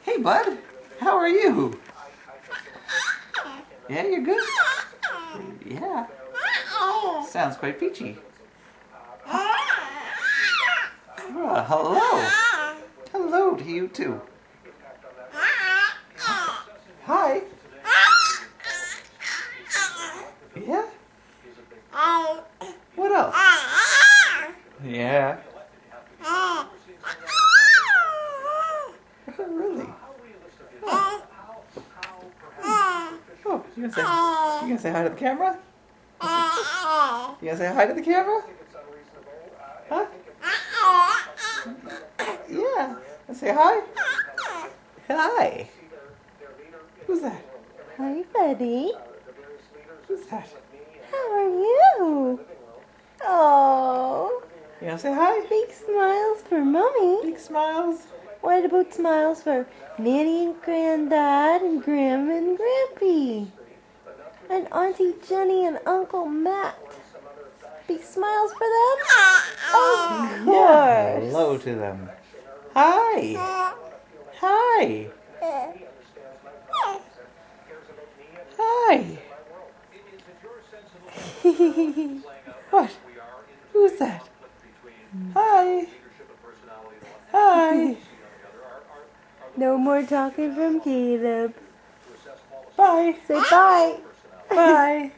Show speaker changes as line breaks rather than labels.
Hey, bud. How are you? Yeah, you're good? Yeah. Sounds quite peachy. Hello. Hello to you, too. Hi. Yeah? What else? Yeah. Really? Oh, you gonna say hi to the camera? You gonna say hi to the camera? Huh? Yeah. Say hi. Hi. Who's that?
Hi, buddy.
Who's that?
How are you? Oh,
You gonna say hi?
big smiles for Mommy.
Big smiles.
What about smiles for Nanny and Granddad and Grandma and Grampy? And Auntie Jenny and Uncle Matt? Big smiles for them? Of course.
Yeah. Hello to them. Hi. Hi. Hi. What? Who's that? Hi. Hi.
No more talking from Caleb.
Bye.
Say bye.
Bye.